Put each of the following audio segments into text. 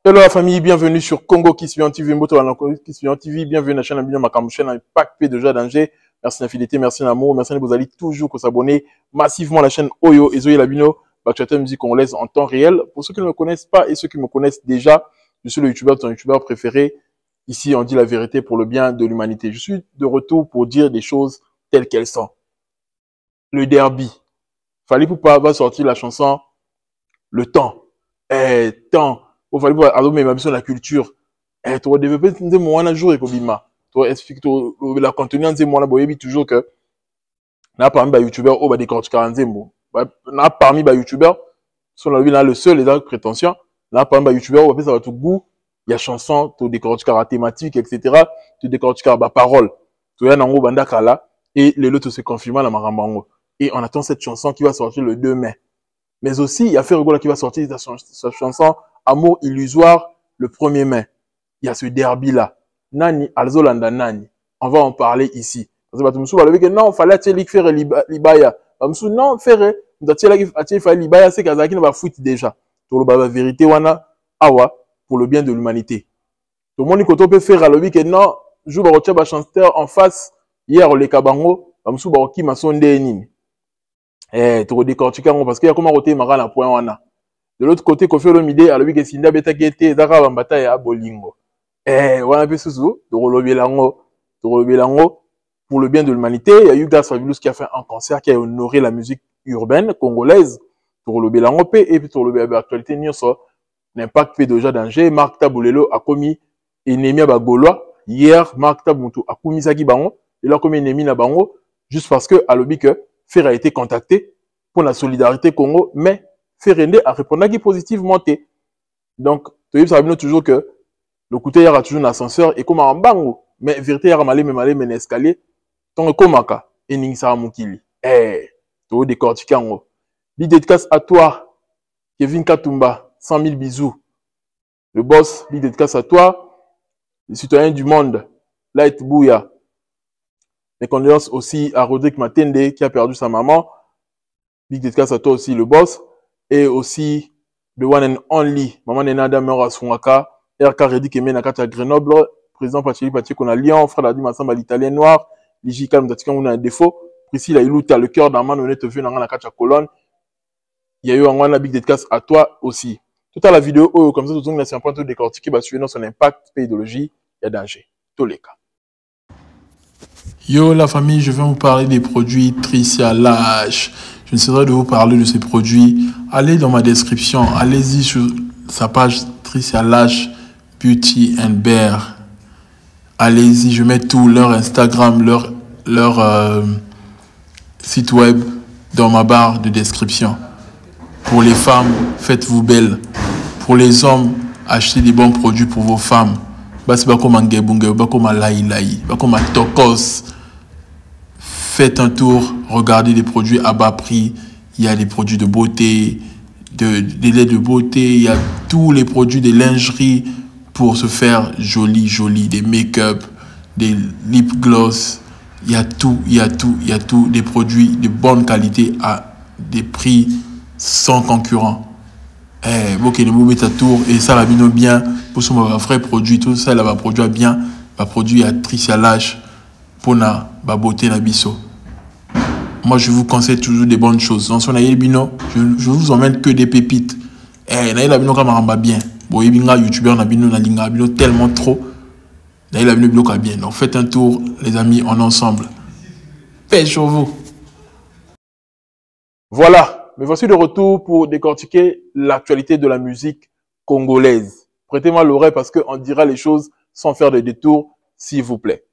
Hello la famille, bienvenue sur Congo qui suit en TV, qui suit en TV, bienvenue à la chaîne Abino Makamouchen, un pack P de jeux danger. Merci d'infidélité, merci d'amour, merci de vous allez toujours s'abonner massivement à la chaîne Oyo et Zoé Labino, la musique congolaise en temps réel. Pour ceux qui ne me connaissent pas et ceux qui me connaissent déjà, je suis le youtubeur, ton youtubeur préféré. Ici, on dit la vérité pour le bien de l'humanité. Je suis de retour pour dire des choses telles qu'elles sont. Le derby. Fallait pas va sortir la chanson Le temps. Temps. Il fallait pas allumer ma mission de la culture. Tu vas développer un jour et kobima. Tu vas expliquer la contenu en moi là toujours que na parmi les youtubeurs au bas des cordes 40 na parmi les youtubeurs sont là le seul les prétentions na parmi les youtubeurs on va ça va tout goût il y a chanson tu décortiques la thématique etc. Tu décortiques la parole tu y a nango banda kala et les autres se confirment la marambango et on attend cette chanson qui va sortir le 2 mai. Mais aussi, il y a Ferregola qui va sortir sa chanson Amour illusoire le 1er mai. Il y a ce derby-là. Nani, Alzolanda Nani. On va en parler ici. Parce que Batumsou va lever que non, il fallait attirer faire Libaya. Batumsou, non, faire, attirer faire Libaya, c'est Kazaki ne va foutre déjà. Tout le baba vérité, wana, awa, pour le bien de l'humanité. Tout le monde, quand on peut faire à l'objet que non, je vais retirer ma chanteur en face, hier, le Kabango, Batumsou, Baroki, ma sonde, nini. Tu redécortiques parce qu'il y a comment roter mara na point wana. De l'autre côté, Kofi Olomide a lui que Sinda beta gete zaka bambata ya bolingo. Wana pe susu, to rolobelango pour le bien de l'humanité. Il y a eu Gas Fabulous qui a fait un concert qui a honoré la musique urbaine congolaise. To rolobelango pe et puis to rolobelango actualité nyonso l'impact pe déjà danger. Marc Taboulelo a commis ennemi à Bagolois. Hier, Marc Tabutu a commis Saki Bango. Il a commis ennemi na Bango juste parce que à l'objet que Fer a été contacté pour la solidarité Congo, mais Ferrende a répondu positivement. Donc, tu sais toujours que le côté y a toujours un ascenseur et comme un bango, mais vérité y a malé mais escalier, ton komaka et ningsara mukili. Tu décortiquer en haut. Big dédicace à toi, Kevin Katumba, 100 000 bisous. Le boss, big dédicace à toi, les citoyens du monde, Light Bouya. Mes condoléances aussi à Rodrigue Matende qui a perdu sa maman. Big dédicace à toi aussi, le boss. Et aussi, the one and only, Maman Nenada Mera Swaka, RK Redi Keme Nakata Grenoble, président Pacheli Pachi qu'on a Lyon, frère Ladi Massamba l'Italien noir, Liji Kalm Datika on a un défaut. Priscilla Ilouta, le cœur d'un man honnête vu dans la Kacha colonne. Il y a eu un big dédicace à toi aussi. Tout à la vidéo, comme ça, tout le monde a un point de décortiquer, suivant son impact, pédologie, il y a danger. Tous les cas. Yo la famille, je vais vous parler des produits Tricia Lash. Je ne cesserai de vous parler de ces produits. Allez dans ma description, allez-y sur sa page Tricia Lash Beauty and Bear. Allez-y, je mets tout, leur Instagram, leur site web dans ma barre de description. Pour les femmes, faites-vous belle. Pour les hommes, achetez des bons produits pour vos femmes. C'est pas comme un gebunge, pas comme un laï, pas comme un tokos. Faites un tour, regardez des produits à bas prix. Il y a des produits de beauté, des laits de beauté, il y a tous les produits de lingerie pour se faire joli, des make-up, des lip gloss. Il y a tout, des produits de bonne qualité à des prix sans concurrent. Ok, les mots mettent à tour et ça la bino bien pour son vrai produit, tout ça là va produire bien, va produire à Tricia Lash pour na ba beauté na biso. Moi je vous conseille toujours des bonnes choses. Dans son aïe bino, je vous emmène que des pépites. Na la bino kamaramba bien. Bon yebinga youtubeur na bino na linga bino tellement trop. Na la bino bino ka bien. Donc faites un tour les amis, on est ensemble. Paix sur vous. Voilà. Mais voici de retour pour décortiquer l'actualité de la musique congolaise. Prêtez-moi l'oreille parce qu'on dira les choses sans faire de détours, s'il vous plaît.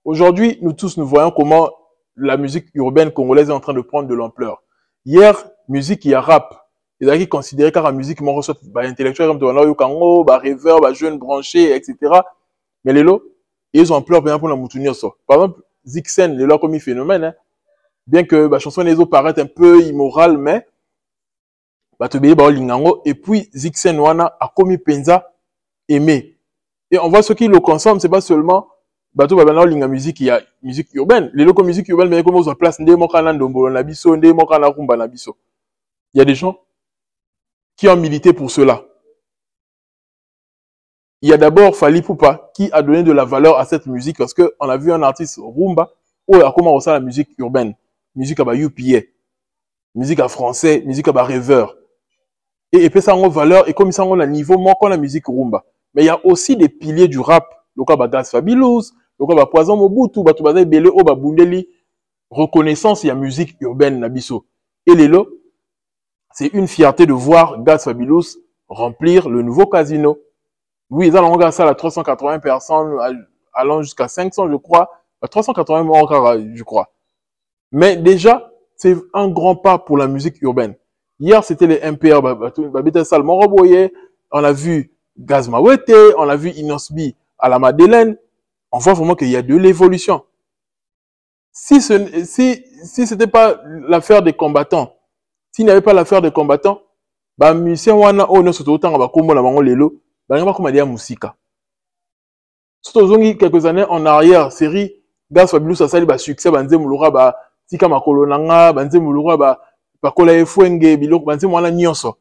Aujourd'hui, nous tous, nous voyons comment la musique urbaine congolaise est en train de prendre de l'ampleur. Hier, musique et rap, ils avaient considéré car la musique, moi, reçoit intellectuel comme Donald Kango, rêveur, jeune branché, etc. Mais les lots, ils ont ampleur pour la moutounir ça. Par exemple, Zixen, les lots comme un phénomène, hein. Bien que la chanson des autres paraît un peu immorale, mais et puis Zixen Wana a commis Penza aimé. Et on voit ceux qui le consomment, c'est pas seulement bateau babana linga musique, il y a musique urbaine. Les locaux musique urbaine, mais comme on place ndé mokana ndombo na biso, ndé mokana rumba na biso. Il y a des gens qui ont milité pour cela. Il y a d'abord Fally Ipupa qui a donné de la valeur à cette musique parce qu'on a vu un artiste rumba où il a commencé la musique urbaine, musique à UPA, musique à français, musique à rêveur. Et puis ça a une valeur et comme ça on a un niveau moins qu'on la musique rumba. Mais il y a aussi des piliers du rap, le cas Gaz Fabulous, le cas Poison Mobutu, Batu Bazai Belé, Oba Bundeli, reconnaissance, il y a musique urbaine Nabiso. Et Lelo, c'est une fierté de voir Gaz Fabulous remplir le nouveau casino. Oui, ils ont regardé ça à 380 personnes, allant jusqu'à 500, je crois. À 380 morts, je crois. Mais déjà, c'est un grand pas pour la musique urbaine. Hier, c'était les MPR, on a vu Gaz Mawete, on a vu Inosbi à la Madeleine. On voit vraiment qu'il y a de l'évolution. Si c'était pas l'affaire des combattants, s'il n'y avait pas l'affaire des combattants, bah, musicien wana, oh, non, surtout autant, on va comme la mango lelo, bah, on va comme dire musika. Surtout, quelques années en arrière, série, Gaz Fabulous, ça sali, bah, succès, bah, nze moulura, bah, tika makolo nanga, bah, nze moulura, bah, bakola efuenge, biloko, bah, nze mwana nyonso.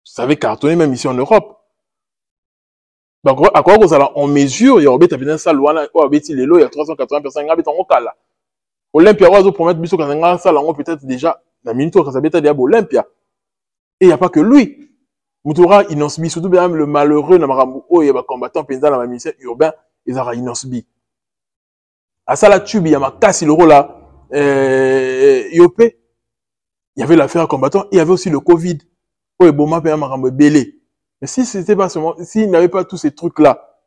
Ça avait cartonné même ici en Europe. Bah, à quoi vous allez en mesure, il y a obéta bien ça, loin, obéti lelo, il y a 380 personnes, il y a obéta en kala. Olympia, on va promettre, biso, quand on a ça, peut-être déjà, la minute, quand ça bêta, diable Olympia. Et il n'y a pas que lui. Moutoura Inosbi, surtout bien le malheureux, oh, il y a un combattant paysan dans la ministère urbain, ils ont Inosbi. À ça, la tube, il y a ma casse, le rôle là, Yopé. Il y avait l'affaire combattant, il y avait aussi le Covid. Oh, et bon, ma paysan m'a belé. Mais si c'était pas seulement, s'il n'avait pas tous ces trucs-là,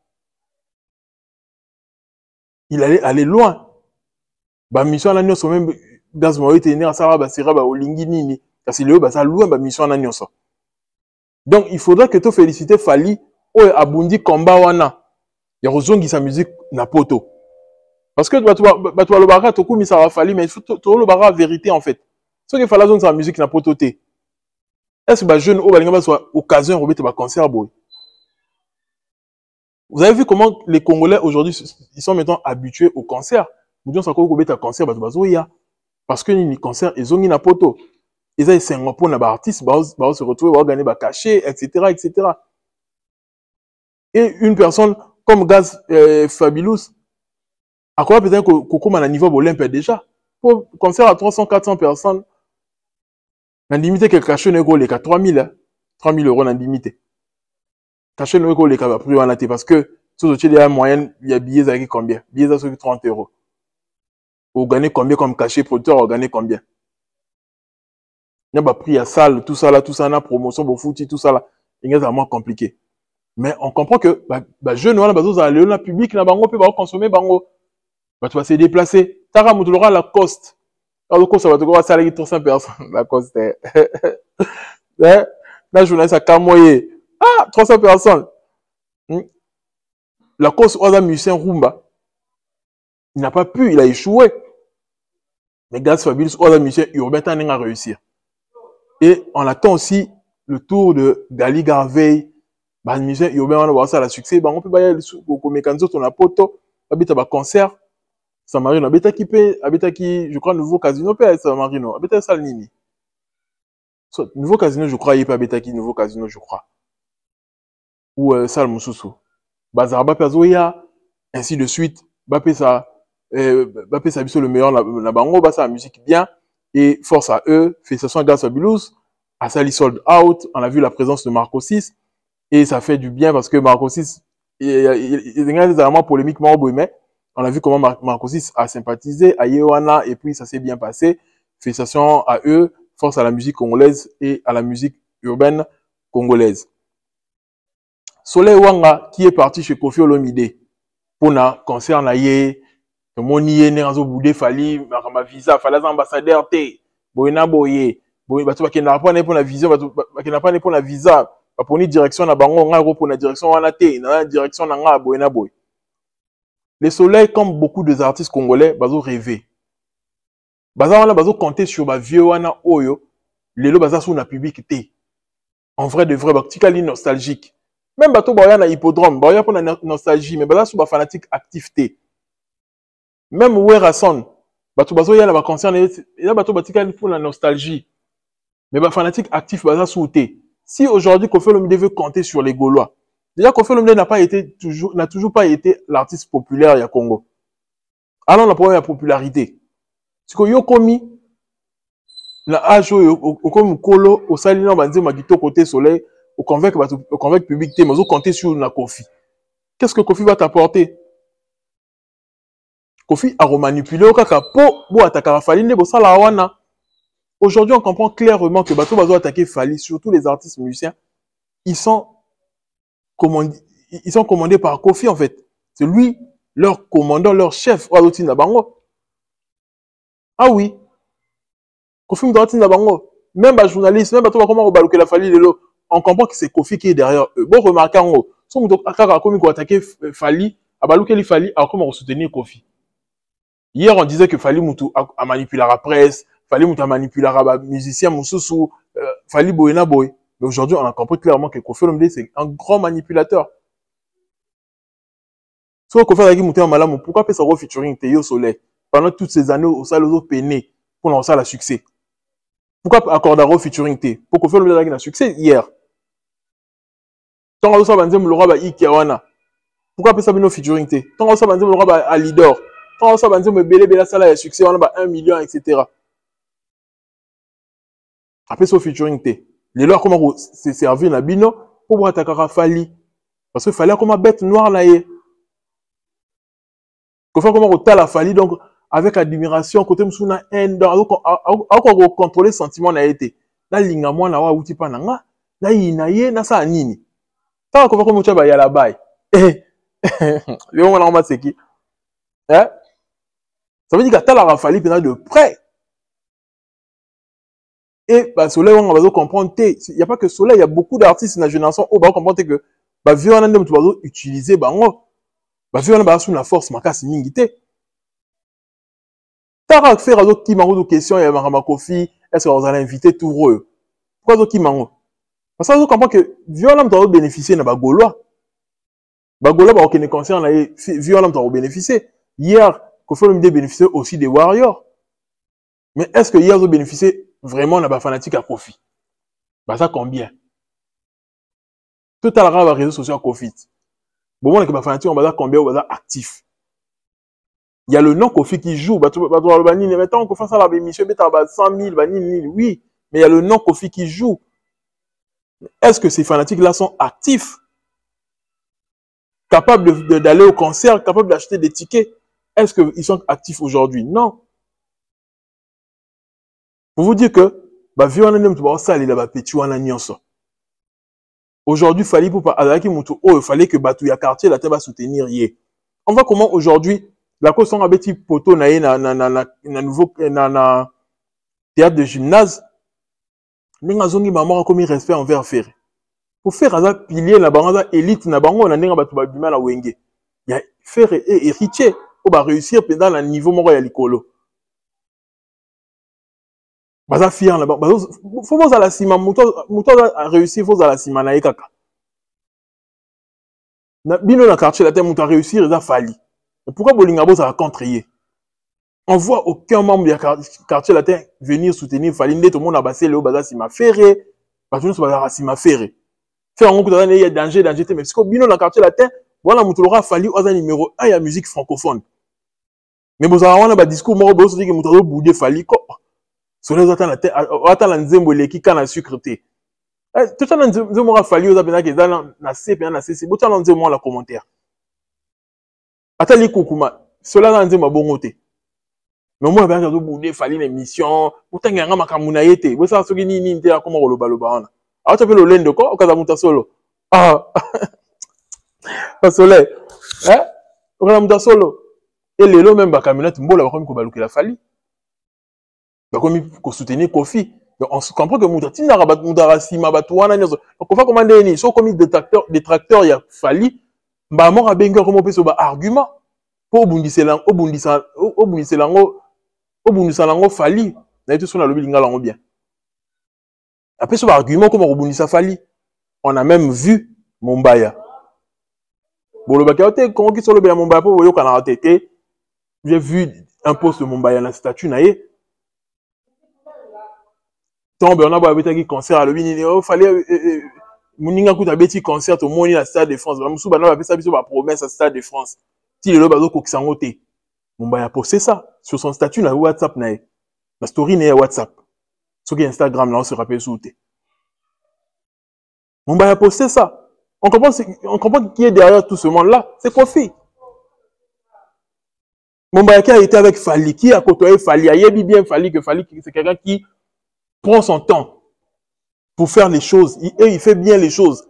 il allait aller loin. Bah, mission à l'annonce, même, Gaz Mawete, à ça, bah, c'est au Lingini, parce que le, ça loin, bah, mission à l'annonce. Donc, il faudra que tu félicites Fally, ou Abundi Komba Wana. Il y a raison qui sa musique n'a pas auto. Parce que tu as le barra, tu as ça va Fally, mais il faut le barra vérité en fait. Ce qu'il fallait sa musique n'a pas auto. Est-ce que les jeunes, ou soit occasion de remettre un concert, boy? Vous avez vu comment les Congolais aujourd'hui, ils sont maintenant habitués au concert. Nous disons qu'on remettre un concert, parce que les concerts, ils ont une poto. Ils ont c'est un peu d'artistes, ils se retrouver, ils gagner des cachets, etc., etc. Et une personne comme Gaz Fabulous, à quoi peut-être qu'on a un niveau Olympia déjà? Pour concert à 300, 400 personnes, la limite que cachet n'est pas 3000 euros la limite. Cachet n'est pas les cas prix en athée parce que sur le moyenne, il y a billets avec combien? Billets à 30 euros. Vous gagnez combien comme cachet producteur, vous gagnez combien? Il y a pas prix à salle, tout ça là, la promotion, pour foot, tout ça là. Il y a vraiment compliqué. Mais on comprend que, jeunes, on a besoin d'aller dans le public, on peut consommer, tu vas se déplacer. Tara Moutolora, la coste. Alors, le coste, ça va te voir, ça va 300 personnes. La coste, la journaliste à Kamoye. Ah, 300 personnes. La coste, on a un musicien Rumba. Il n'a pas pu, il a échoué. Mais Gaz Fabulous, on a un musicien urbain, il a réussi. Et on attend aussi le tour de Gali Garvey. Bah, le musicien urbain, on va voir ça, la succès. On peut pas y aller au mécanisme, on a poto, habite à concert. Samarino, habite qui, je crois, nouveau casino, peut être Samarino, habite à Salnini. Nouveau casino, je crois, il peut habiter qui, nouveau casino, je crois. Ou Sal Moussoussou. Bazarba Pazoya, ainsi de suite. Bapé ça, le meilleur, la bango, bah, ça, la musique bien. Et force à eux, félicitations à Gaz Fabulous, à Sally Sold Out, on a vu la présence de Marco 6, et ça fait du bien parce que Marco 6, il y a des éléments polémiques, mais on a vu comment Marco 6 a sympathisé à Yewana, et puis ça s'est bien passé. Félicitations à eux, force à la musique congolaise et à la musique urbaine congolaise. Soleil Wanga, qui est parti chez Kofi Olomide, pour un concert na ye, Moniye Neranzo Boudé Fally, ma visa, Fally ambassadeur T, Boyna Boye, Batu Bakena pas pour la visa, Bakena pas pour la visa, pour une direction na bango, nga pour la direction wana T, na direction na nga Boyna Boye. Les soleils, comme beaucoup des artistes congolais, bazo rêver. Bazo wana bazo compter sur ma vieux wana oyo, lelo baza sous na public T. En vrai de vrai, baktikali nostalgique. Même bato baya na hippodrome, baya pour la nostalgie, mais baza sous ba fanatique actif T. Même Werason, bato bazo ya na ba concert, et là bato batikali pour la nostalgie. Mais ba fanatique actif baza sous T. Si aujourd'hui Kofi Olomide veut compter sur les Gaulois, Déjà, Koffi Olomide n'a toujours pas été l'artiste populaire ya Congo. Alors, la première popularité. C'est que yo komi, na âge au comme kolo, au salina banzi magito côté soleil, au convaincre public té, mais au compter sur la Koffi. Qu'est-ce que Koffi va t'apporter? Koffi a remanipulé au kaka po, bo attaquer Fally ne bo sala wana. Aujourd'hui, on comprend clairement que bateau bazo attaquer Fally, surtout les artistes musiciens, ils sont commandés par Koffi en fait. C'est lui, leur commandant, leur chef. Ah oui. Koffi Mdouatina Bango. Même les journalistes, même comment on balouke la Fally, on comprend que c'est Koffi qui est derrière eux. Bon, remarquez en haut. Si on a attaqué Fally, à balouke les Fally, alors comment on soutenir Koffi? Hier, on disait que Fally Moutou a manipulé la presse, Fally Moutou a manipulé les musiciens, Moussoussou, Fally Boyena Boy. Mais aujourd'hui, on a compris clairement que Koffi Olomide, c'est un grand manipulateur. Si Koffi Olomide Moutou Malamou, pourquoi peut-ce qu'on featuring Théo Soleil pendant toutes ces années au salon de peiné pour lancer le succès? Pourquoi accorder un featuring T? Pour Koffi Olomide ait un succès hier. Tant que ça, le roi Ikiawana. Pourquoi peut-ce qu'on featuring T? Tant que ça, le roi à Lidor. Tant que ça, le Bélé Sala a succès, on a 1 million, etc. Après ce featuring T. Les lois, comment c'est servi na bino pour attaquer Fally. Parce que Fally comme bête noire là. Koffi comment on t'a la Fally, donc avec admiration, côté msouna haine, on contrôler le sentiment na été. Là, linga moi na wa uti pa nanga, là inaye na sa nini. Tant Koffi comment tu vas y aller là-bas. Le moment là c'est qui? Hein? Ça veut dire que t'as la Fally pendant de près. Et bah, Soleil, on va comprendre, il n'y a pas que Soleil, il y a beaucoup d'artistes dans la génération où on va comprendre que bah, vu on a utiliser, bah, vu on a sous la force, ma casse mingité. T'as fait à d'autres qui m'ont des questions, il y a Marama Koffi, est-ce qu'on va inviter tout eux? Pourquoi d'autres qui m'ont? Parce que on comprend que vu on a bénéficier de Bagolois. Bagolois, bah, aucun concerne, vu on a bénéficié. Hier, Koffi Olomide bénéficier aussi des Warriors. Mais est-ce que hier, ils ont bénéficié vraiment de la fanatique à Koffi? Bah, ça combien? Tout à l'heure, les réseaux sociaux à Koffi. Bon, on a que la fanatique, on va dire combien, on va dire actif. Il y a le nom Koffi qui joue. Bah, mettons qu'on fasse ça, la émission, mais t'as 100 000, oui. Mais il y a le nom Koffi qui joue. Est-ce que ces fanatiques-là sont actifs? Capables d'aller au concert, capables d'acheter des tickets? Est-ce qu'ils sont actifs aujourd'hui? Non. Pour vous dire que, bah, vu on a même tout ça, il a petit ou un aujourd'hui, fallait pour il fallait que Batouya quartier la terre va soutenir hier. On voit comment aujourd'hui, la cause sont un petit poteau na nouveau théâtre de gymnase. N'enga zongi maman comme il respect envers Ferré. Pour faire un pilier la bande élite na bango na n'enga batu babima la wenge. Il y a Ferré et héritier pour ba réussir pendant le niveau moro ya likolo. Baza fier là-bas. Faut voir à la cima, mouton a réussi, faut à la cima na ekaka. Na bino na quartier la terre mouton a réussi, il a fallu. Pourquoi Bolingabo ça a contré? On voit aucun membre du quartier la terre venir soutenir Fally. Tout le monde a bassé le baza cima ferré. Parce que nous sommes cima ferré. Faire un coup de il y a danger, mais parce que bino na quartier la terre, voilà mouton aura Fally au numéro 1 il y a musique francophone. Mais vous avez un discours mort, vous avez dit que mouton a boudé Fally. Soleil attend la terre, attend la nzembo leki kana sucreté. Tout ça nzembo a fallu aux abena que dans na CP na CC. Tout ça nzembo la commentaire. Attends les kukuma. Cela nzembo bongote. Mais moi ben j'ai boudé fallu l'émission. Pourtant nganga makamuna yete. Vous ça soki ni nte akoma koloba loba wana. Ah tu fais le lendo ko okaza muta solo. Ah. Soleil. Hein? Okaza muta solo. Et lelo même ba camionnette mbola ba komi ko baluki la Fally. Comme il faut soutenir Koffi. On se comprend que Moutatina rabat Moutarasima Batouana. Donc on va commander ni so comme détracteur il y a Fally. Bah moi à Benga comment on peut se battre argument pour Bundiselang Fally. Na tout son la lobby lingala bien. Après ce argument comment on Bundisa Fally. On a même vu Mombaya. Bon le bakaote comment qui sur le bien Mombaya pour voyer kana tete. J'ai vu un post de Mombaya na statue naé. On a un concert à il fallait Moninga kuta beti concert au moni la Stade de France. Bamusu bana ba pesa biso ba promesse à Stade de France. Ti lelo bazo ko kisango te. Mumba a posté ça sur son statut na WhatsApp na ye. La story na WhatsApp. Ce qui est Instagram là on se rappelle sous te. Mumba a posté ça. On comprend qui est derrière tout ce monde là, c'est Kofi. Mumba qui a été avec Fali, qui a côtoyé Fali, a yebi bien Fali que Fali c'est quelqu'un qui prend son temps pour faire les choses et il fait bien les choses.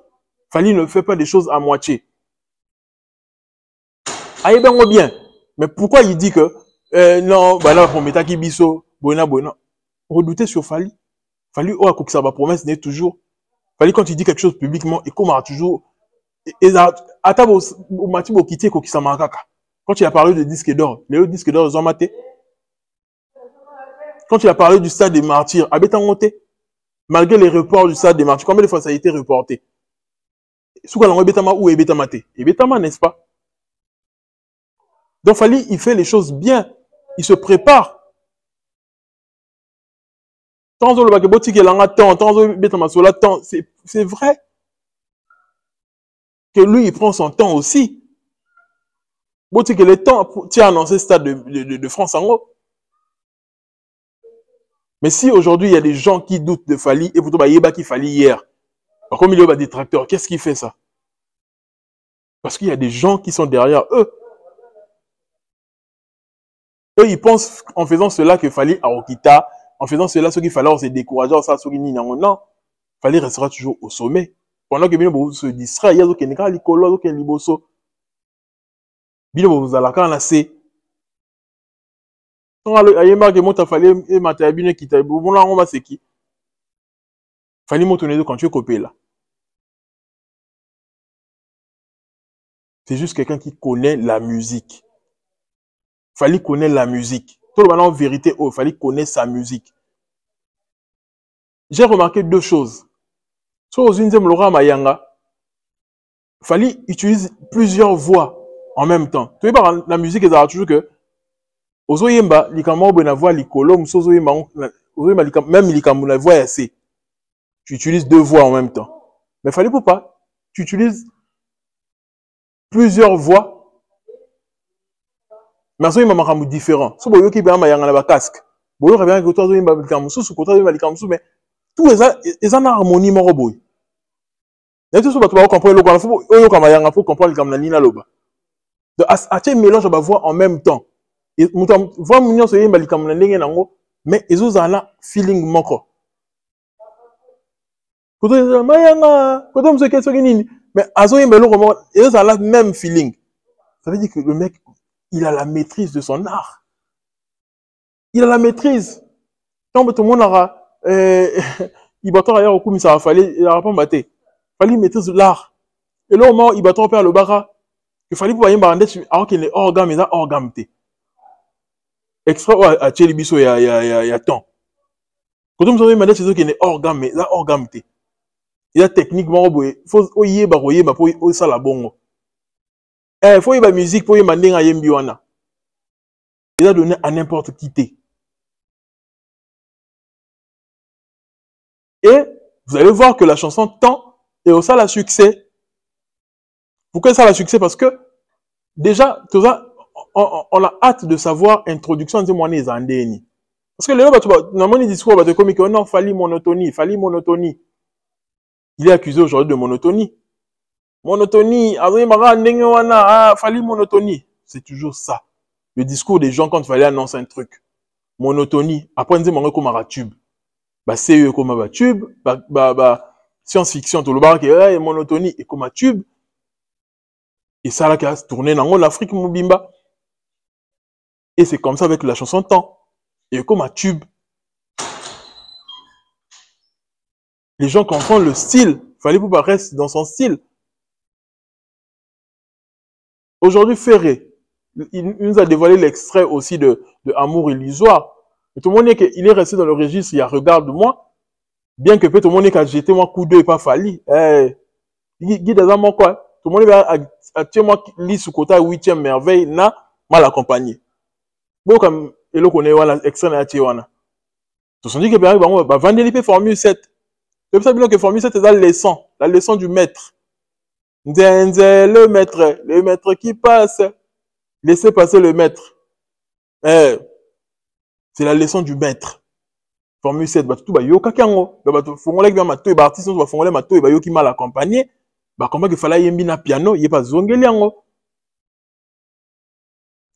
Fali ne fait pas des choses à moitié. Aïe ben bien. Mais pourquoi il dit que non, bah là, on met qui biso, bona. Redouter sur Fali. Fali, oh, à ça va promesse n'est toujours. Fali, quand il dit quelque chose publiquement, et comment toujours. Et à table, au mati, au kiti, au kisamakaka. Quand il a parlé de disque d'or, les autres disques d'or, ils ont maté. Quand il a parlé du stade des martyrs, à Bétangoté, malgré les reports du stade des martyrs, combien de fois ça a été reporté? Soukalango Bétama ou Bétamate? Et Bétama, n'est-ce pas? Donc Fali, il fait les choses bien. Il se prépare. C'est vrai que lui, il prend son temps aussi. Que le temps tient à annoncer stade de France en haut. Mais si aujourd'hui, il y a des gens qui doutent de Fali, et pourtant, il y a qui Fali hier. Comme il y a des détracteurs, qu'est-ce qui fait ça? Parce qu'il y a des gens qui sont derrière eux. Eux, ils pensent en faisant cela que Fali a Okita, en faisant cela, ce qu'il fallait se décourager, non. Fali restera toujours au sommet. Pendant que Bino se distrait, il y a des gens qui sont des liboso. Bino vous allez quand c'est. Quand il y a marqué monta Fali et Mathieu Bino qui t'a bon là on va c'est qui. Fali montonner quand tu es copé là. C'est juste quelqu'un qui connaît la musique. Fali connaît la musique. Tout le monde en vérité, oh, Fali connaît sa musique. J'ai remarqué deux choses. Soit aux Unzem Laura Mayanga, Fali utilise plusieurs voix en même temps. Tu vois, la musique, ils ont toujours que aux Oyemba, l'ikamo bena voix likolo, msozo yemba, même l'ikamo la voix assez. Tu utilises deux voix en même temps. Mais Fali pour pas, tu utilises plusieurs voix. Mais ça, il m'a marqué différent. Si vous voyez qu'il y a un casque, vous voyez qu'il y a un mais tout est en harmonie. Et tout ça, tu vas comprendre le il faut comprendre le nina loba. Donc, à ce mélange, on va voir en même temps. Et voir mignon se yemba likamna ndenge nango, mais ils ont un feeling moko. Quand on mayanga, quand on se qu'est-ce que mais azo yemba lo comment, ils ont le même feeling. Ça veut dire que le mec il a la maîtrise de son art. Il a la maîtrise. Quand tout le monde aura, il va ailleurs au coup, mais ça va falloir, il aura pas batté. Fallait maîtrise l'art. Et là, au moment, il va perdre le bara. Il fallait pour y aller, alors qu'il est hors gamme, mais hors gamme. Extra, à Tchélibiso, il y a temps. Quand on me dit que c'est hors gamme, mais hors gamme. Il y a techniquement, il faut y aller, pour ça la bongo. Il faut y aller musique pour y aller à Yembiwana. Il a donné à n'importe qui. Et vous allez voir que la chanson Temps est aussi la succès. Pourquoi ça la succès? Parce que déjà, on a hâte de savoir introduction de moines andéni. Parce que le dans mon discours, comme non, fallait monotonie. Il est accusé aujourd'hui de monotonie. Monotonie, fallait monotonie. C'est toujours ça. Le discours des gens quand il fallait annoncer un truc. Monotonie. Après, on dit comme un tube. C'est comme un tube. Science-fiction, tout le bar qui est monotonie et comme un tube. Et ça là qui a tourné dans l'Afrique, Moubimba. Et c'est comme ça avec la chanson Temps. Et comme un tube. Les gens confondent le style. Fallait pas rester dans son style. Aujourd'hui, Ferré, il nous a dévoilé l'extrait aussi de Amour illusoire. Et tout le monde dit qu'il est resté dans le registre, il y a Regarde-moi. Bien que peut tout le monde ait qu'à jeter moi coup d'œil et pas Fali. Guide à moi quoi. Tout le monde a tué moi lit sous côté 8e merveille, na mal accompagné. Bon, comme, et là, qu'on est, voilà, extrait, na tué, wana. Tout se dit que, bah, Vandelipe Formule 7. C'est ça que Formule 7 est la leçon du maître. Nzenze, le maître qui passe. Laissez passer le maître. C'est la leçon du maître. Formule 7, bah tout bah yo kakango, bah fongolek bien mato et bah artiste va fongolek mato et bah yo qui mal accompagné, bah comment que fallait yembi na piano, yé pas zongeli yango.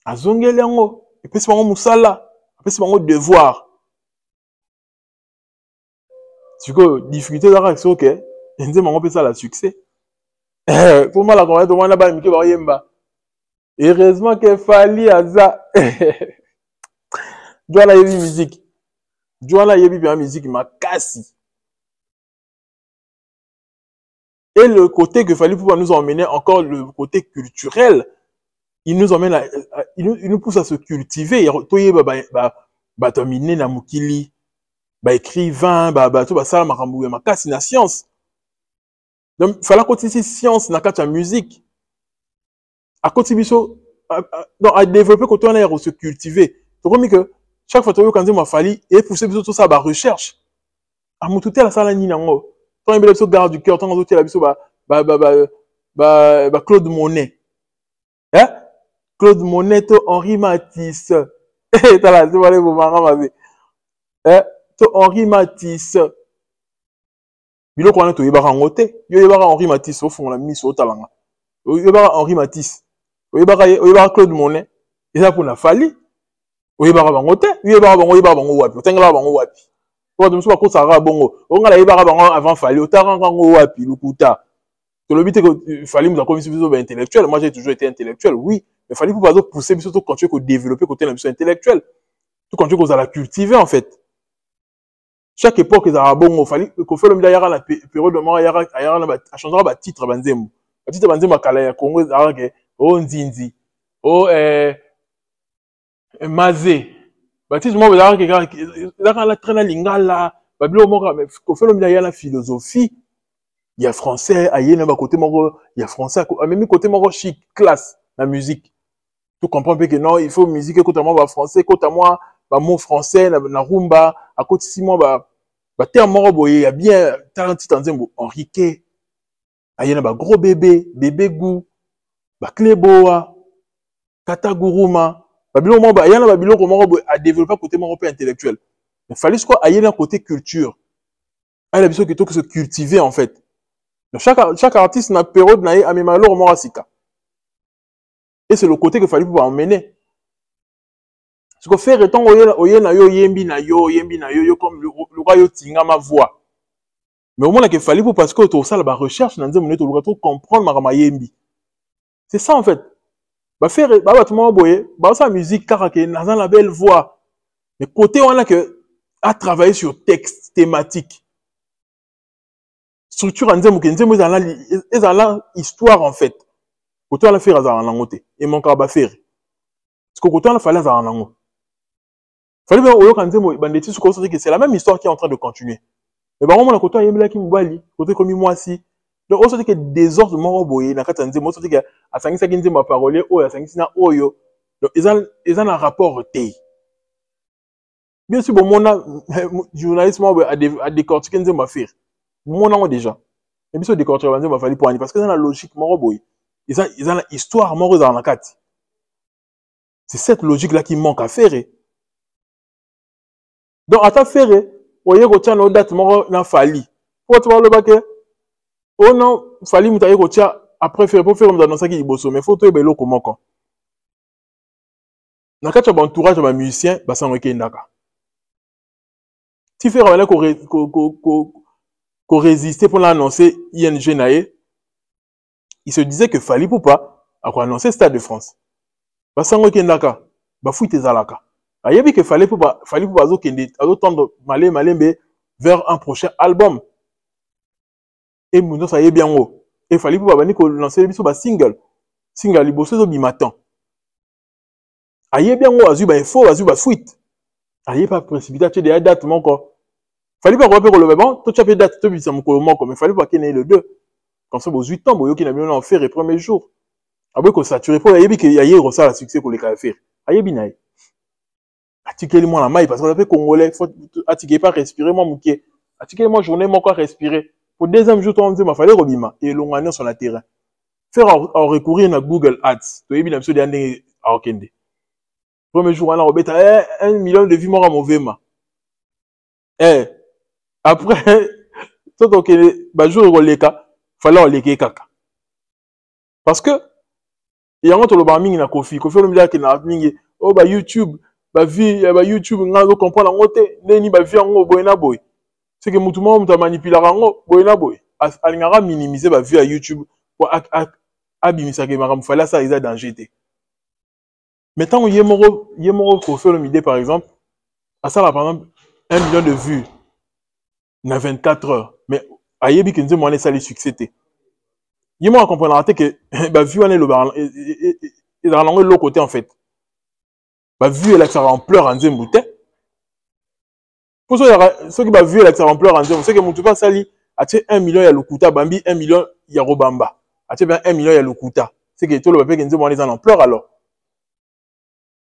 A zongeli yango. Et puis c'est bango musala, après c'est bango devoir. C'est que difficulté d'arrêt c'est OK. Nze bango peut ça la succès. Pour moi la comment tout le monde là-bas miki ba yemba. Heureusement que Fally aza. Joie la yebi musique. Joie la yebi bien musique ma cassi. Et le côté que Fally pouvoir nous emmener encore le côté culturel, il nous emmène il nous pousse à se cultiver. Toye ba dominer na mukili, ba écrivain, ba tout ba ça makambu ma cassi na science. Donc fallait continuer science na kacha musique. À continuer à développer côté on a se cultiver. Donc comme que chaque fois que quand il Fally et pousser tout ça ba recherche. À mon tout la salle ni nango. Tant il y a garde du cœur, tant on a biso Claude Monet. Hein? Claude Monet to Henri Matisse. Eh t'as là, tu vas aller vous marrer hein? To Henri Matisse. Bilo ko na to yeba rangote. Yo yeba Henri Matisse au fond la mise au talanga. Yo yeba Henri Matisse. Yo yeba Claude Monet. Et ça pour la Fally. Yo yeba rangote. Yo yeba bango wapi. Tengala bango wapi. Pour de monsieur ça ra bongo. On a yeba bango avant Fally. O taranga ngo wapi lukuta. Que le but est que Fally nous a convaincu plutôt intellectuel. Moi j'ai toujours été intellectuel, oui. Mais Fally pour pas pousser plutôt quand tu veux développer côté l'ambition intellectuelle. Tout quand tu veux la cultiver en fait. Chaque époque ils a bongo Fally qu'on fait le milieu la période de mort a changera ba titre banzemu. Ba titre banzemu kala ya Congo za ke o nzinzi. O mazé. Ba titre mo ba ke la traîne lingala. Ba bilo mo qu'on fait le milieu la philosophie. Il y a français, il y a côté moro, il y a français, même côté moro chic, classe, la musique. Tu comprends que non, il faut musique côté moi français, côté moi mot français, na rumba, à côté si moi terme moro boye, il y a bien talentit en zembo, Enrique, il y a gros bébé goût, cléboa, kataguruma, bilo mo il y a bilo moro à développer côté moro intellectuel. Mais fallait quoi, il y a un côté culture. Il y a besoin que tout se cultiver en fait. Chaque artiste n'a période n'a amemalo morasika. Et c'est le côté que Fally pouvoir emmener. Ce que faire étant oye na yo yembi na yo comme le roi yo tinga ma voix. Mais au moins que Fally pour parce que tout ça la recherche dans nzembo neto trop comprendre ma yembi. C'est ça en fait. Ba faire ba tout le monde boye, ba sa musique car que na la belle voix. Mais côté on a que à travailler sur texte thématique. Structure en nzembo ils ont histoire en fait. Côté on a faire en langote et mon car ba faire. Parce que côté on a fallu en langote. Fallait bien au quand nzembo bandeti ce que c'est la même histoire qui est en train de continuer. Mais bah on a côté yemela ki mubali, côté comme moi si. Donc on se dit que désordre moro boye na kata nzembo, on se dit que asangisa ki nzembo parole o asangisa na oyo. Donc ils ont un rapport té. Bien sûr bon mon journalisme a décortiquer nzembo à faire. Mon nom déjà. Et bien sûr décortiquer nzembo fallait pour parce que dans la logique moro boye. Ils ont une histoire moro dans la carte. C'est cette logique là qui manque à faire. Donc à ta faire oye ko tia no date moko na Fally. Pour tu voir le baquet. Oh non, Fally mutaye ko tia après faire pour faire comme dans ça qui bosso mais faut to ebelo comment quoi. Na kacha ba entourage ba musicien ba sango ke ndaka. Si faire wala ko résister pour l'annoncer ING nae. Il se disait que Fally Poupa a quoi annoncer Stade de France. Ba sango ke ndaka, ba fuite zalaka. Il y a que Fally Poupa zo kende tendre malembe vers un prochain album. Et nous ça y est bien haut. Et Fally Poupa bani ko lancer biso ba single liboso zo bimatan. Aye bien haut azu ba info azu ba fuite. Aye pas précipité des dates mon quoi. Fally Poupa ko le bon, to chapé date to bisa moko moko mais Fally Poupa kene le 2. Comme ça 8 ans boyo ki na bien en faire le premier jour. Après ko saturé pour aye bi que aye ressort la succès ko le ka faire. Aye binaye. Attiquez-moi la maille parce qu'on appelle Congolais, faut attiquer pas respirer moi mouké. Atike moi journée moi quoi respirer. Pour deuxième jour on dit ma fallait robima et l'ongagnon sur le terrain. Faire en recourir à Google Ads. Tu as bien sûr des à Okende. Premier jour on a obéta 1 million de vues moi mauvais ma. Après tout OK ba jour roleka fallait on leke kaka. Parce que il y a un autre mingi na Kofi on me dit que na mingi oh ba YouTube ba vie ba YouTube nga zo comprendre ngote neni ba vie ngo boy na boy. C'est que mutu mo muta manipuler ngo boy na boy. Alingara minimiser ba vie à YouTube pour abimisa ke maram fallait ça ils a danger té. Mais tant yemoro Kofi on me dit par exemple à ça là par exemple 1 million de vues na 24 heures mais ayebi que nze mo ça les succès té. Yemo a comprendre que ba vue on est le bar et dans l'autre côté en fait. Ba vue elle a sa ampleur en Zembouté. Pour ceux qui ba vue elle a sa ampleur en Zembouté, c'est que mutu pas sali a 1 million ya lokuta bambi 1 million ya robamba. A bien 1 million ya lokuta. C'est que tout le peuple qui nous en ampleur alors.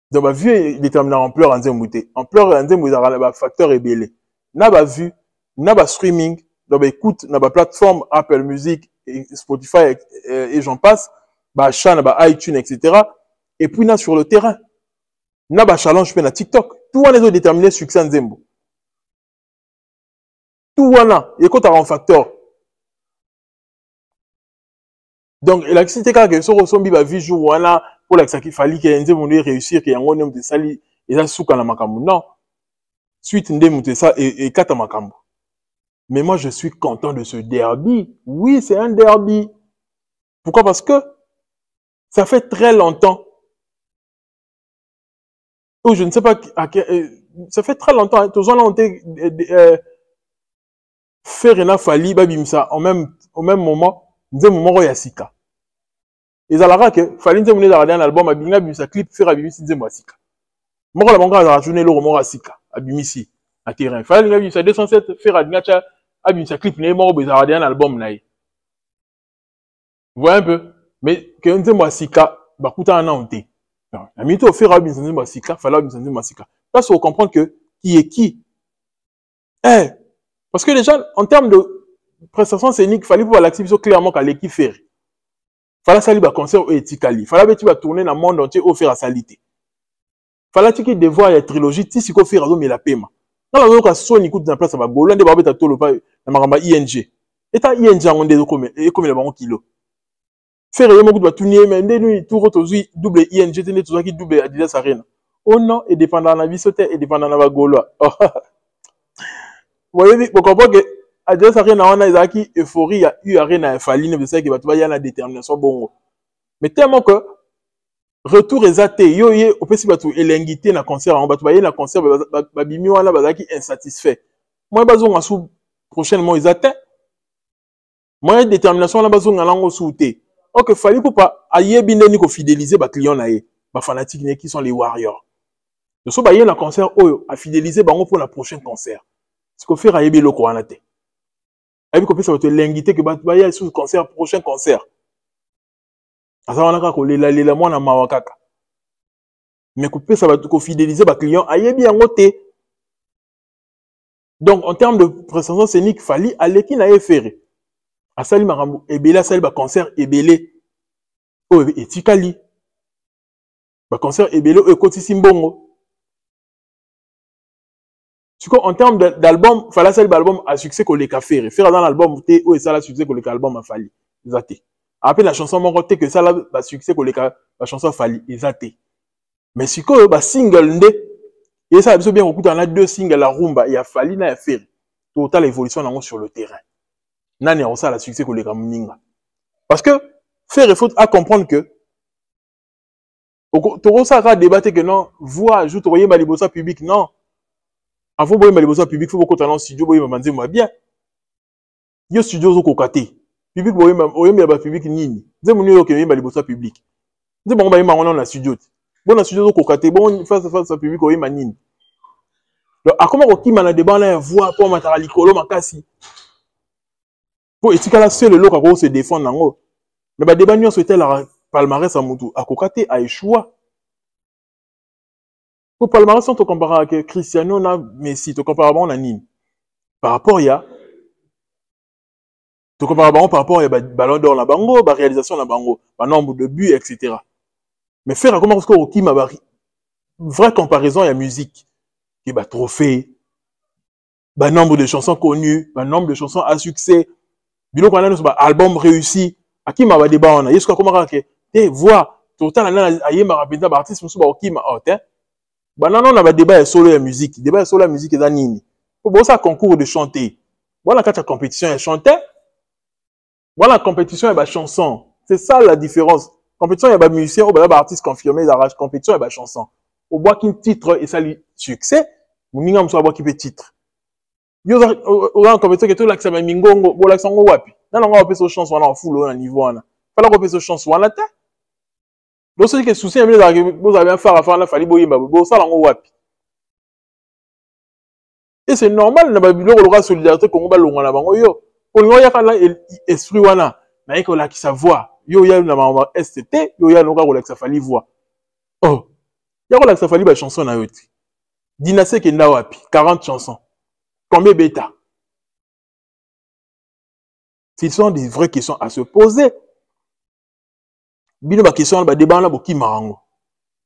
Donc ba vue détermine ampleur en Zembouté. Ampleur en Zembouté ba facteur est belé. Na ba vue, na ba streaming, donc ba écoute na ba plateforme Apple Music Spotify et j'en passe, bah chan, bah iTunes, etc. Et puis là sur le terrain, na bah challenge pe na TikTok. Tout on est déterminé succès en Zembo. Tout on a, et quand tu as un facteur. Donc l'activité que sur sombi bah vie jour on a pour la qu'il fallait que Nzembo réussir que yango nem de sali et ça souka na makambo. Non. Suite Nzembo de ça et kata makambo. Mais moi, je suis content de ce derby. Oui, c'est un derby. Pourquoi? Parce que ça fait très longtemps. Ou je ne sais pas. Ça fait très longtemps. Tous on a faire une fali, babimsa, au même moment, nous avons moment yasika. Et ça l'a que fali nous avons regarder un album, abimsa, bimsa clip, faire abimsi, nous avons yasika. Moi, la manga a rajouté le roman yasika, abimsi, à terrain. Fali nous avons yasika 207, faire abimsa. Abimsa clip n'est mort mais un album naï. Vous voyez un peu mais que on dit moi sika bah kuta en anté. La mito faire abimsa moi sika fallait abimsa moi sika. Parce qu'on comprend que qui est qui. Parce que déjà en termes de prestation scénique fallait pour l'activité clairement qu'à l'équipe faire. Fallait salir ba concert etikali. Fallait tu vas tourner dans le monde entier au faire à salité. Fallait tu qui devoir la trilogie ti siko faire azo mais la paiement. Dans la zone Sony écoute dans place ça va bolande ba beta tolo pa na makamba ING. Et ta ING en de comme les bancs kilo. Faire yemo coup de tourner mais ndenu tout retozi double ING tene tout ça qui double Adidas Arena. Oh non et dépendant na vie sauter et dépendant na ba golo. Vous voyez vous comprenez que Adidas Arena on a ezaki euphorie ya eu arena faline de ça qui va tu va y a la détermination bongo. Mais tellement que retour exacté yo ye opesi batu elengité na concert en batu baye na concert babimi wana bazaki insatisfait moi bazonga sous prochainement ils atteint moi détermination na bazonga lango souté OK fallait pour pas ayebi ndeni ko fidéliser ba client na ye ba fanatiques qui sont les warriors de so baye na concert oyo a fidéliser bango pour la prochaine concert ce ko faire ayebi loko wana te ayebi ko pesa batu elengité que batu baye sous concert prochain concert. Asa wana ka kolela mwana mawa kaka. Mais couper ça va te fidéliser ba client ayebi yango te. Donc en termes de prestation scénique fali aleki na efere. Asali marambo ebele asali ba concert ebele. O etikali. Ba concert ebele o ekotisi mbongo. En termes d'album, fallait asali ba album à succès ko le ka faire. Faire dans l'album te o esala succès ko le ka album a fali. Exacté. Après la chanson mongote que ça là ba succès que la chanson fali exacté mais si quoi ba single ndé et ça bien beaucoup on a deux singles la rumba il a fallu na faire total évolution nango sur le terrain nani on ça la succès que les muninga parce que faire il faut à comprendre que to ça va débattre que non voix ajoute voyez ma libosa public non avant voyez ma libosa public faut beaucoup talent studio voyez ma moi bien yo studio zo kokate public boye ba public nini nze muni yo ke yeba libosa public nze bango ba yema ngona na studio bon na studio ko kate bon face à face public o yema nini donc akoma ko kima na débat na voix pour matara likolo makasi pour etikala seul le ko se défendre nango mais ba débat nyonso était la palmarès à mutu akokate a échoué pour palmarès on te compare avec Cristiano na Messi te compare bon na nini par rapport ya to compare bango par rapport ya ballon d'or na bango ba réalisation na bango ba nombre de buts etc. Mais faire comment parce que au kima ba vraie comparaison ya musique qui ba trophée ba nombre de chansons connues ba nombre de chansons à succès biloko na ba album réussi akima ba débat on a yesko comment que te voix total na ayema rapidement ba artiste musu ba okima oh te ba non on a ba débat ya solo ya musique débat ya solo ya musique eza nini pour ça concours de chanter voilà quand la compétition ya chanter voilà compétition ya ba chanson c'est ça la différence compétition ya ba musicien ou ba artiste confirmé la compétition ya ba chanson au bois qui titre et ça lui succès muninga musu ba qui peut titre yo en compétition que tout l'accès ba mingongo bo l'accent ngo wapi na ngo wapi so chance wana en full au niveau wana fala ko pe so chance wana ta donc c'est que souci ya vous avez un faire affaire na fali boyimba bo sala ngo wapi et c'est normal na ba biloko loka solidarité kongo ba longa na bango yo olingo ya kana esprit wana na eko la ki sa voix yo ya na ma STT yo ya noka ko la ki sa fali voix oh ya ko la ki sa fali ba chanson na yo ti dinase ke nda wapi 40 chansons combien bêta? Ce sont des vraies questions à se poser. Bino ba question ba débat na boki marango.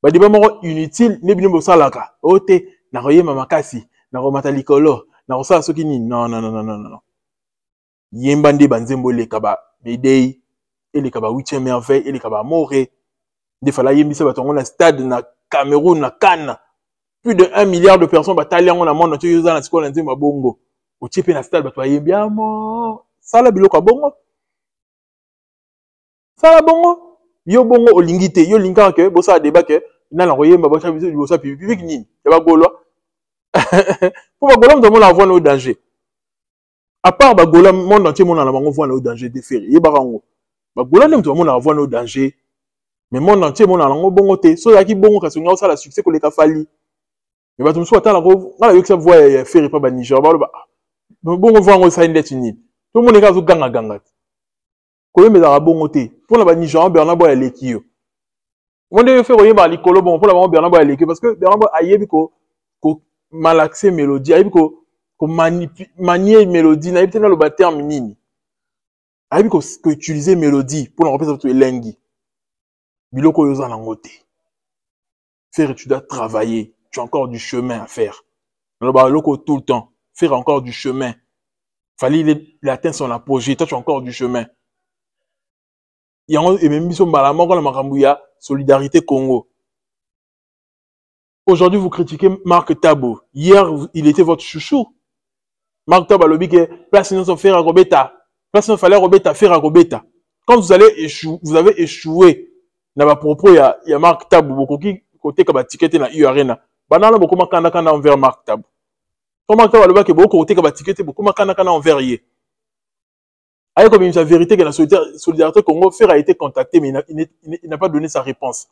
Ba débat moko inutile ne bino bosalaka. Ote na royema makasi, na romata likolo, na rosala soki ni non. Yemba nde banzembo le kaba Médéi, et le kaba 8e merveille, et le kaba Moré. De fala yembisa batongo na stade na Cameroun na Cannes. Plus de 1 milliard de personnes batali yango na monde entier yoza na sikola nzemba bongo. Otipe na stade bato yembi amo. Sala biloko bongo. Sala bongo. Yo bongo olingite, yo linga ke bosa débat ke na la royemba bosa biso bosa public nini. Ya ba golo. Pour ba golo nous la voix au danger. À part ba golo monde entier monde na bango voix au danger de faire. Yeba rango. Ba golo nem to monde la voix au danger. Mais monde entier monde na bango bongo te. So ya ki bongo ka sunga osala succès ko le ka fali. Mais bah, tu me sois à la roue, on a vu que ça voit faire pas Niger, bon, on voit un sign d'être uni. Tout le monde est là, ganga. Quand même, bon côté. Pour la Niger, Bernard Boy, elle est qui? On devait faire rien par l'écolo, bon, pour la Bernard Boy, elle est qui? Parce que Bernard Boy, aïe, ko malaxer mélodie, aïe, ko manier mélodie, aïe, peut-être le terme nini. Aïe, ko utiliser mélodie pour la représenter lengi. Biloko yoza langote. Faire, tu dois travailler. Tu as encore du chemin à faire. Tout le temps. Faire encore du chemin. Fallait atteindre son apogée. Toi, tu as encore du chemin. Il y a même mission Makambuya, Solidarité Congo. Aujourd'hui, vous critiquez Marc Tabo. Hier, il était votre chouchou. Marc Tabo a lobby que place nous faire à Robeta. Place nous fallait Robeta, faire à Robeta. Quand vous allez échouer, vous avez échoué. Dans ma propos, il y a Marc Tabo, beaucoup qui côté comme ticket na U-Arena. Banana beaucoup makana envers Marc Tab. Quand Marc Tab a le bac beaucoup côté comme ticket beaucoup makana envers yé. Avec comme une vérité que la solidarité Congo Fer a été contacté mais il n'a pas donné sa réponse.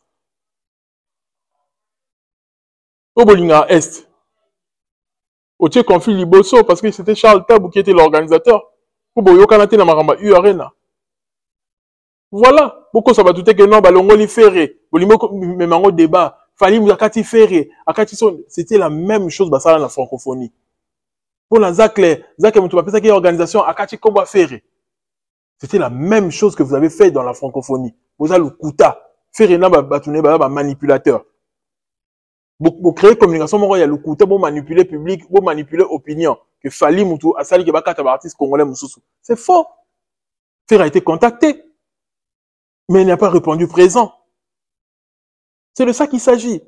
Au Bolinga Est. Au Tché conflit Liboso parce que c'était Charles Tab qui était l'organisateur. Pour Boyo Kanate na Maramba U-Arena. Voilà. Pourquoi ça va douter que non, Balongo li ferré. Bolimo memango débat. Fali Mouzakati Ferré, c'était la même chose dans la francophonie. Pour la Zakle, qui est organisation Akati Komba Ferré. C'était la même chose que vous avez fait dans la francophonie. Vous avez le Kouta. Ferré n'a pas manipulateur. Vous créez communication, il y a le Kouta pour manipuler public, pour manipuler opinion. Que Fali Moutou, Asali Kebakata, artiste congolais Moussoussou. C'est faux. Ferré a été contacté. Mais il n'a pas répondu présent. C'est de ça qu'il s'agit.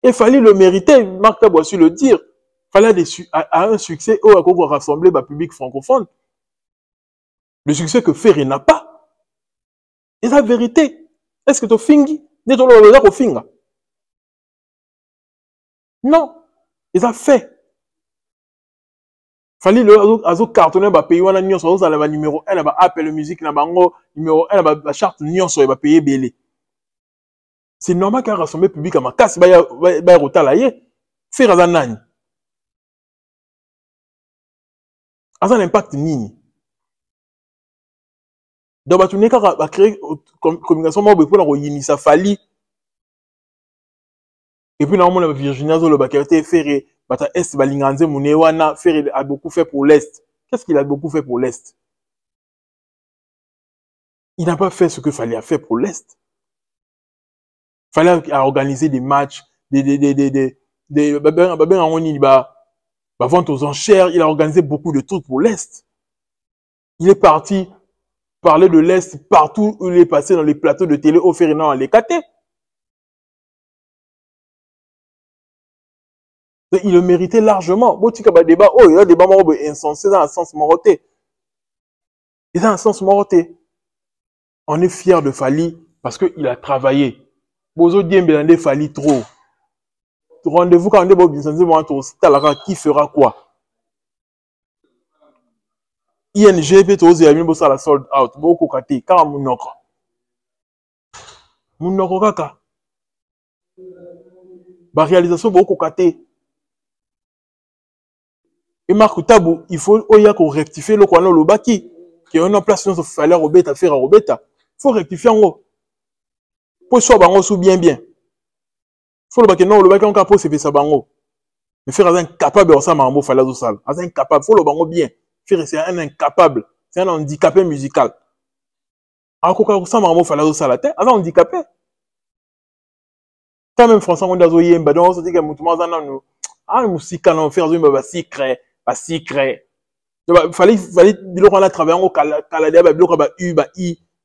Il fallait le mériter, Marc Tab a su le dire. Il fallait un succès où on va rassembler le public francophone. Le succès que Ferré n'a pas. Et la vérité, est-ce que tu fingi? Non. Il a fait. Il fallait le cartonner le pays où on a numéro 1, Apple Music, numéro 1, la charte Nyonso, il va payer belé. C'est normal qu'un rassemblement public à ma casse, il y a faire un un impact nini. Donc, tu n'es qu'à créer communication pour la réunir, ça fallait. Et puis, normalement, la Virginia, le bac a été ferré, Bata Est, Balinganze, Mounewana, Ferre a beaucoup fait pour l'Est. Qu'est-ce qu'il a beaucoup fait pour l'Est? Il n'a pas fait ce qu'il fallait faire pour l'Est. Il fallait organiser des matchs, vente aux enchères. Il a organisé beaucoup de trucs pour l'Est. Il est parti parler de l'Est partout où il est passé dans les plateaux de télé au Ferrinant à l'Écaté. Il le méritait largement. Bon, tu as débat, oh, il y a des débats insensés dans un sens moroté. Et dans un sens moroté. On est fiers de Fally parce qu'il a travaillé. Bozo Diembelande Fally trop. Rendez-vous quand on est bon, qui fera quoi? ING peut oser à bien la sold out. Beaucoup kati. Car mounoko. Mounoko kaka. Ba réalisation beaucoup kati. Et Marc Tabou, il faut rectifier le quoi le baki. Qui est en place, il fallait Robeta faire à Robeta. Il faut rectifier en haut. Pour soit bango sous bien. Faut le baki non, le baki en capot, c'est fait ça bango. Mais faire un incapable, ça m'a un fallait au sale. Un incapable, faut le bango bien. Faire c'est un incapable. C'est un handicapé musical. Alors que ça m'a un fallait au sale. Un handicapé. Quand même, François, on a zoé, donc on se dit que moutouma zana nous. Ah, musique, on faire zoé, bah, secret. Fallait bilo qu'on a travaillé au Canada, bah, bilo qu'on a eu, bah,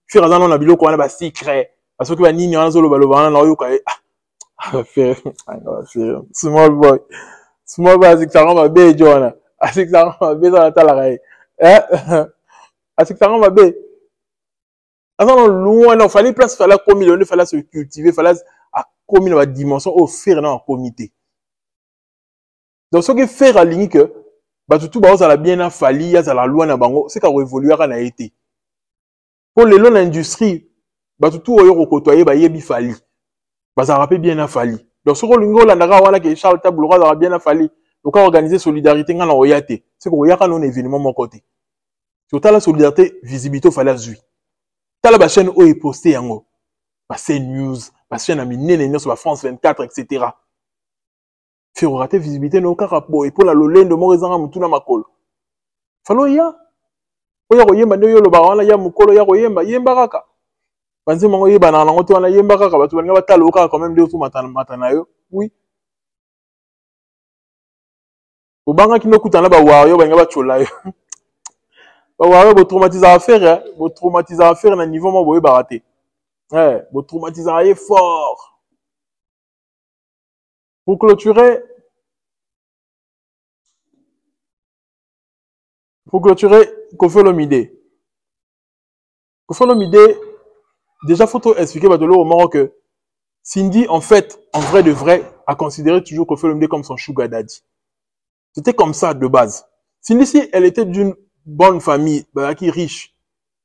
faire un an, on a bilo qu'on a, bah, secret. Parce que, bah, ni, on a zolo, bah, le ban, on a eu, small boy, c'est que ça rend ma bête, John. C'est que ça rend ma bête dans la talaï. C'est que ça rend ma bête. Alors, loin, non, fallait place, fallait communier, fallait se cultiver, fallait à communier la dimension, au faire dans un comité. Donc, ce que faire à ligne que, bah, tout, bah, ça a bien fallu, ça a la loi, na bango, c'est qu'à évoluer, ça a été. Pour les lois l'industrie, bah, tout, au côtoyer, bah, yebi fallu. Bah, ça rappelle bien à fallu. Donc, ce que l'on a voilà, que Charles Tabloura, ça a bien à fallu. Donc, organiser solidarité, on a oyate. C'est qu'on y a un événement, mon côté. Surtout la solidarité, visibilité, il fallait jouer. T'as la chaîne où est posté, en haut. Bah, c'est news, bah, chaîne a mis néné sur la France 24, etc. Faire rater visibilité, no karapo, et pour la lolène de mon raison, à moutouna ma col. Fallo ya. Oya royemba, no yo lo bawana, ya mukolo, ya royemba, yemba raka. Banzi mango yeba na langote wana yemba raka, batu banga batalo kaka quand même de tout matana yo. Oui. Obanga kino kutana ba wayo banga bachola yo. Ba wayo bo traumatiser affaire, bo traumatiser affaire na niveau mo boye baraté. Bo traumatiser fort. Pour clôturer, Koffi Olomide. Koffi Olomide, déjà, faut expliquer bah, de l'eau au Maroc que Cindy, en fait, en vrai de vrai, a considéré toujours Koffi Olomide comme son sugar daddy. C'était comme ça de base. Cindy, si elle était d'une bonne famille, bah, qui est riche,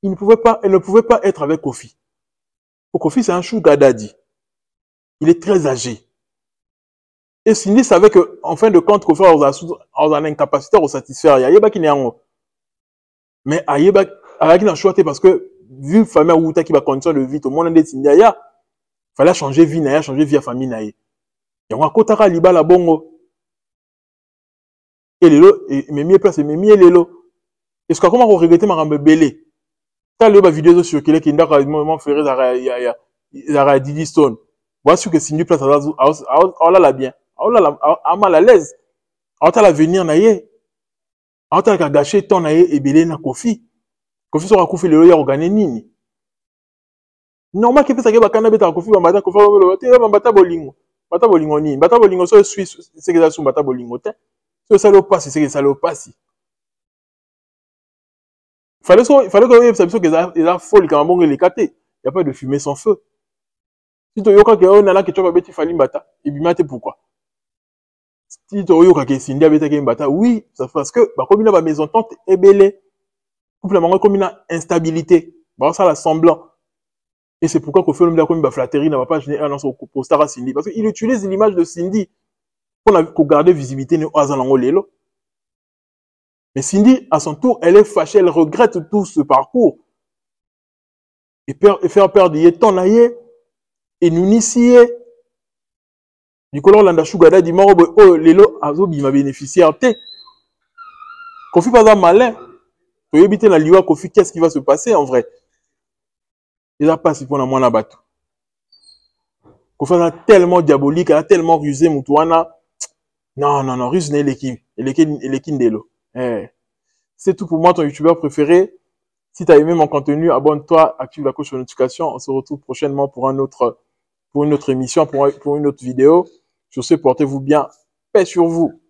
elle ne pouvait pas être avec Koffi. Pour Koffi, c'est un sugar daddy. Il est très âgé. Et Cindy savait que, en fin de compte, Koffi a une incapacité à satisfaire. Il y a pas qui n'est en haut. Mais Ayeba, Ayaki n'a choisi parce que, vu famille Outa qui va condition de vie, tout le monde a dit Cindy, il fallait changer vie, changer vie à famille. Il y a un kotaka liba la bongo. Et lelo, mais mieux place, mais mieux lelo. Est-ce que comment on regrette ma rambe belé? T'as lu ma vidéo sur qui n'a pas moment ferré à Didi Stone. Voici que Cindy place à la bien. À mal à l'aise. À t'as l'avenir naïe. À t'as gâché ton naïe et belé na Koffi. Koffi sera Koffi le ya organiser nini. Normal que ça que bakana beta Koffi bambata Koffi bambata bolingo. Bata bolingo ni. Bata bolingo so Suisse c'est que ça sous bata bolingo te. So ça le passe c'est que ça le passe. Fallait que ça que ça folle quand bon les caté. Il y a pas de fumée sans feu. Si tu yoka que on a là que tu vas beti fali mbata et bimate pourquoi? Si tu yoka que Cindy beta que mbata oui, ça parce que bah comme il a ma maison tante est belé. Couple la comme une instabilité. Bah ça la semblant. Et c'est pourquoi Koffi Olomide comme une flatterie n'a pas gêné un son poster à Cindy parce qu'il utilise l'image de Cindy pour garder visibilité ne oazalango lelo. Mais Cindy à son tour, elle est fâchée, elle regrette tout ce parcours. Et faire perdre y temps naïe et nous initier Nicolas Landa Shugada dit moro oh lelo azobi ma bénéficiaire té. Kofi pas malin. Tu éviter la liwa Kofi, qu'est-ce qui va se passer en vrai? Il a pas si pour moi la bateau. Kofi est tellement diabolique, elle a tellement rusé Moutouana. Non, ruse n'est l'équipe. L'équipe d'Elo. C'est tout pour moi, ton youtubeur préféré. Si tu as aimé mon contenu, abonne-toi, active la cloche de notification. On se retrouve prochainement pour une autre émission, pour une autre vidéo. Sur ce, portez-vous bien. Paix sur vous.